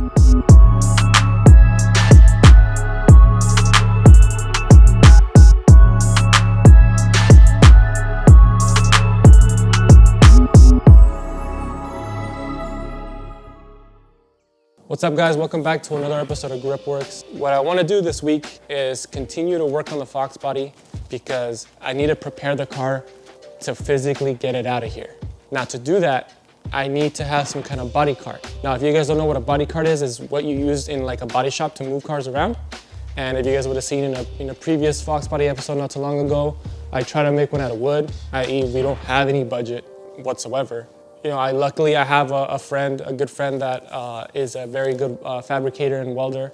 What's up guys, welcome back to another episode of Gripworks. What I want to do this week is continue to work on the Foxbody because I need to prepare the car to physically get it out of here. Now to do that, I need to have some kind of body cart. Now if you guys don't know what a body cart is what you use in like a body shop to move cars around. And if you guys would have seen in a previous Foxbody episode not too long ago, I try to make one out of wood, i.e. we don't have any budget whatsoever. You know, luckily I have a good friend that is a very good fabricator and welder,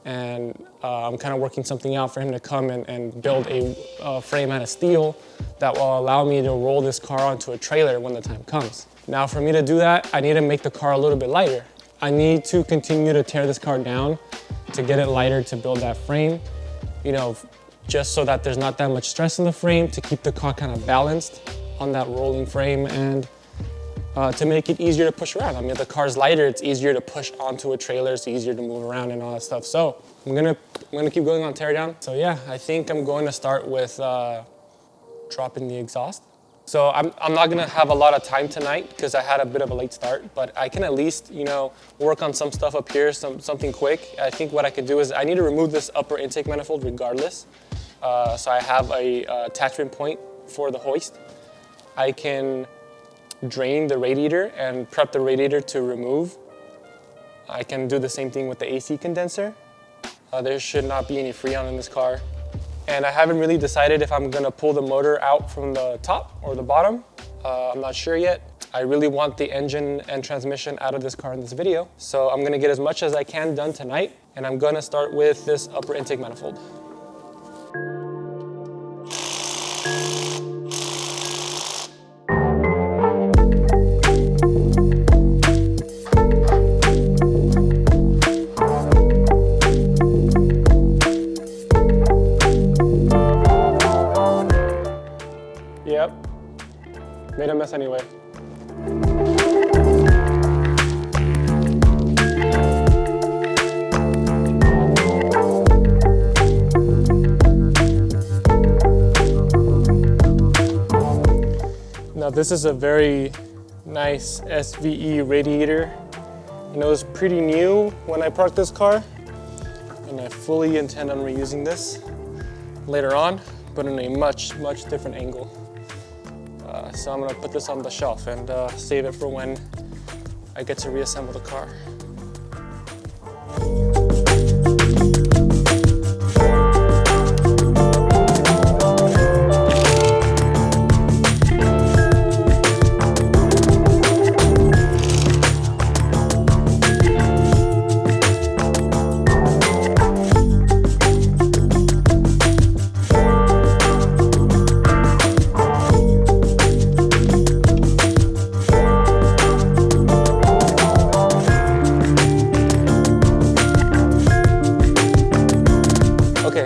and I'm kind of working something out for him to come and build a frame out of steel that will allow me to roll this car onto a trailer when the time comes. Now for me to do that, I need to make the car a little bit lighter. I need to continue to tear this car down to get it lighter to build that frame, you know, just so that there's not that much stress in the frame, to keep the car kind of balanced on that rolling frame, and to make it easier to push around. I mean, if the car's lighter, it's easier to push onto a trailer, it's easier to move around and all that stuff. So I'm gonna keep going on tear down. So yeah, I think I'm going to start with dropping the exhaust. So I'm not gonna have a lot of time tonight because I had a bit of a late start, but I can at least, you know, work on some stuff up here, something quick. I think what I could do is I need to remove this upper intake manifold regardless. So I have a attachment point for the hoist. I can drain the radiator and prep the radiator to remove. I can do the same thing with the AC condenser. There should not be any Freon in this car. And I haven't really decided if I'm gonna pull the motor out from the top or the bottom. I'm not sure yet. I really want the engine and transmission out of this car in this video. So I'm gonna get as much as I can done tonight, and I'm gonna start with this upper intake manifold. Yep, made a mess anyway. Now this is a very nice SVE radiator, and it was pretty new when I parked this car, and I fully intend on reusing this later on, but in a much different angle. So I'm gonna put this on the shelf and save it for when I get to reassemble the car.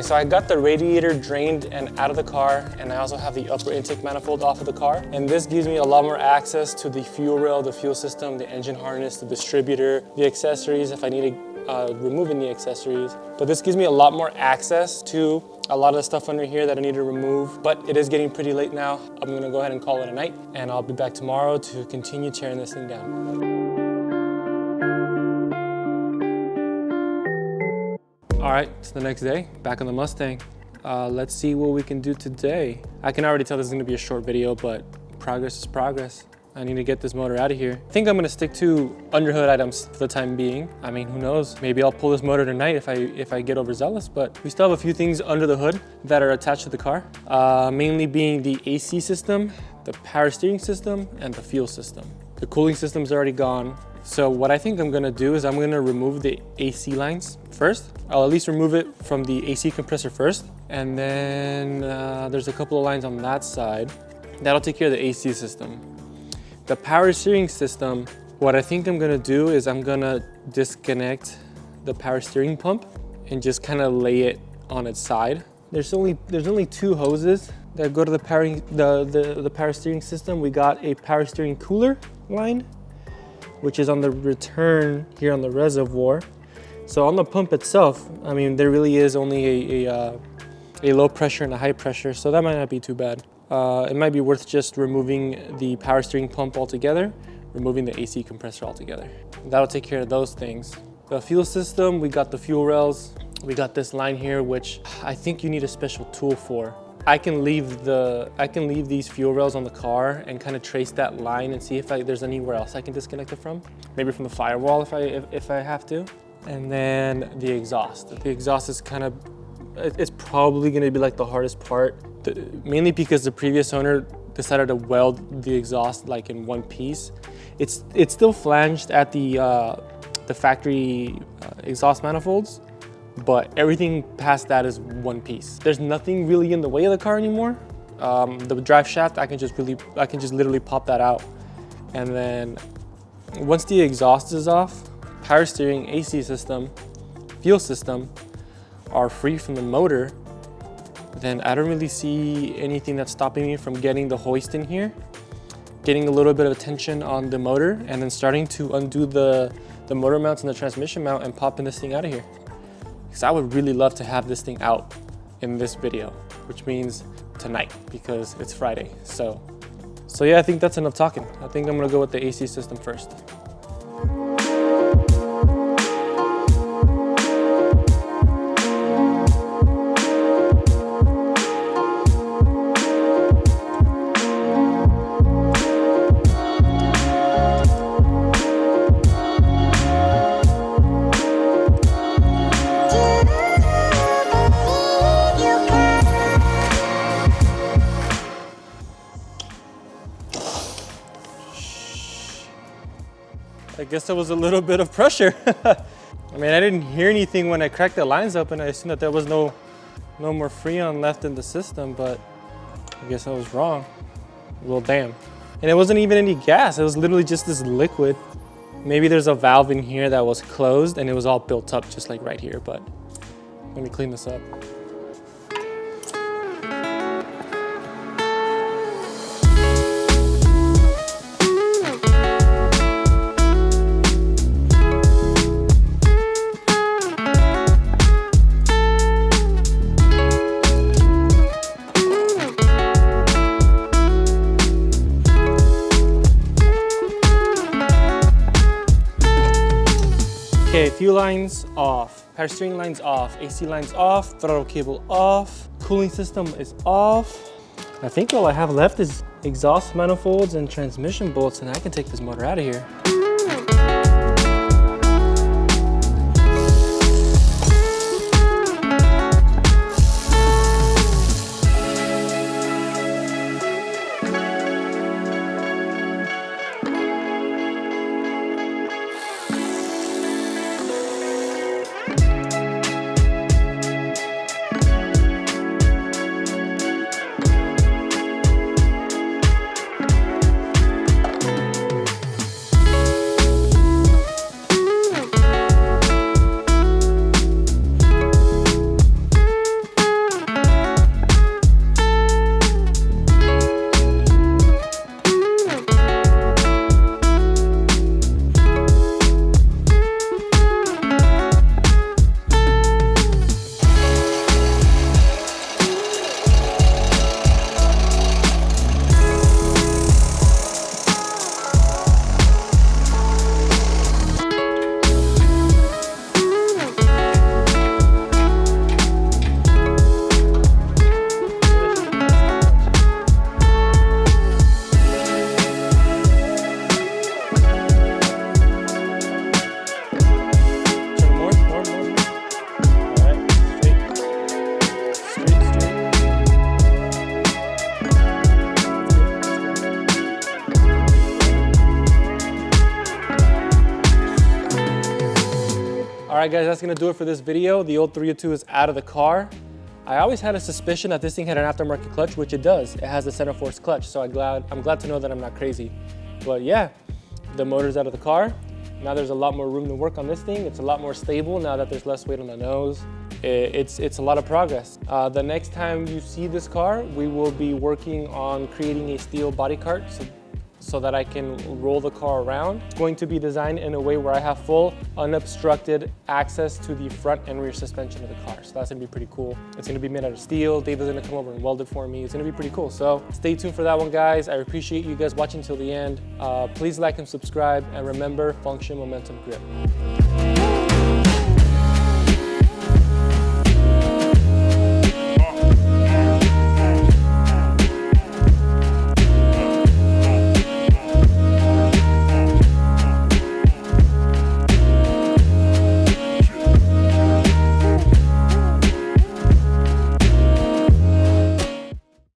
So I got the radiator drained and out of the car, and I also have the upper intake manifold off of the car. And this gives me a lot more access to the fuel rail, the fuel system, the engine harness, the distributor, the accessories if I need to remove any accessories. But this gives me a lot more access to a lot of the stuff under here that I need to remove. But it is getting pretty late now. I'm gonna go ahead and call it a night, and I'll be back tomorrow to continue tearing this thing down. All right, it's the next day, back on the Mustang. Let's see what we can do today. I can already tell this is gonna be a short video, but progress is progress. I need to get this motor out of here. I think I'm gonna stick to underhood items for the time being. I mean, who knows? Maybe I'll pull this motor tonight if I get overzealous, but we still have a few things under the hood that are attached to the car. Mainly being the AC system, the power steering system, and the fuel system. The cooling system's already gone. So what I think I'm gonna do is I'm gonna remove the AC lines first. I'll at least remove it from the AC compressor first. And then there's a couple of lines on that side. That'll take care of the AC system. The power steering system, what I think I'm gonna do is I'm gonna disconnect the power steering pump and just kind of lay it on its side. There's only two hoses that go to the power steering system. We got a power steering cooler line, which is on the return here on the reservoir. So on the pump itself, I mean, there really is only a low pressure and a high pressure, so that might not be too bad. It might be worth just removing the power steering pump altogether, removing the AC compressor altogether. That'll take care of those things. The fuel system, we got the fuel rails. We got this line here, which I think you need a special tool for. I can leave these fuel rails on the car and kind of trace that line and see if there's anywhere else I can disconnect it from. Maybe from the firewall if I have to. And then the exhaust. The exhaust is it's probably gonna be like the hardest part, mainly because the previous owner decided to weld the exhaust like in one piece. It's still flanged at the factory exhaust manifolds, but everything past that is one piece. There's nothing really in the way of the car anymore. The drive shaft, I can just literally pop that out. And then once the exhaust is off, power steering, AC system, fuel system are free from the motor, then I don't really see anything that's stopping me from getting the hoist in here, getting a little bit of tension on the motor, and then starting to undo the motor mounts and the transmission mount and popping this thing out of here. Because I would really love to have this thing out in this video, which means tonight because it's Friday. So yeah, I think that's enough talking. I think I'm gonna go with the AC system first. I guess there was a little bit of pressure. I mean, I didn't hear anything when I cracked the lines open. I assumed that there was no more Freon left in the system, but I guess I was wrong. Well, damn. And it wasn't even any gas. It was literally just this liquid. Maybe there's a valve in here that was closed and it was all built up just like right here, but let me clean this up. Okay, fuel lines off, power steering lines off, AC lines off, throttle cable off, cooling system is off. I think all I have left is exhaust manifolds and transmission bolts, and I can take this motor out of here. All right, guys, that's gonna do it for this video. The old 302 is out of the car. I always had a suspicion that this thing had an aftermarket clutch, which it does. It has a center force clutch, so I'm glad to know that I'm not crazy. But yeah, the motor's out of the car. Now there's a lot more room to work on this thing. It's a lot more stable now that there's less weight on the nose. It's a lot of progress. The next time you see this car, we will be working on creating a steel body cart. So so that I can roll the car around. It's going to be designed in a way where I have full unobstructed access to the front and rear suspension of the car. So that's gonna be pretty cool. It's gonna be made out of steel. Dave is gonna come over and weld it for me. It's gonna be pretty cool. So stay tuned for that one, guys. I appreciate you guys watching till the end. Please like and subscribe, and remember, function, momentum, grip.